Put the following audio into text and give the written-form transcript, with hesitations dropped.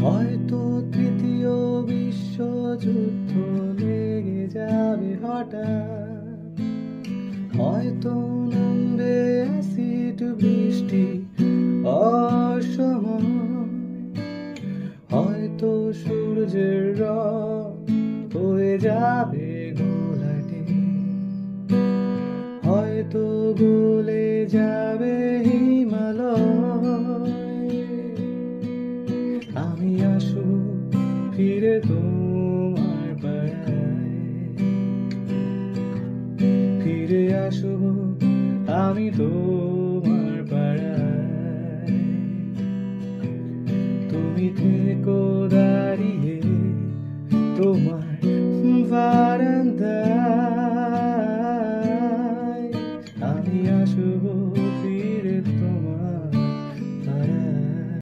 হয়তো তৃতীয় বিশ্বযুদ্ধ লেগে যাবে হঠাৎ, হয়তো নামবে অ্যাসিড বৃষ্টি অসময়, হয়তো সূর্যের রং হয়ে যাবে ঘোলাটে, হয়তো গলে যাবে হিমালয়। আমি আসব ফিরে তোমার পাড়ায়, ফিরে আসব আমি তোমার পাড়ায়। তুমি থেকো দাঁড়িয়ে তোমার বারান্দায়।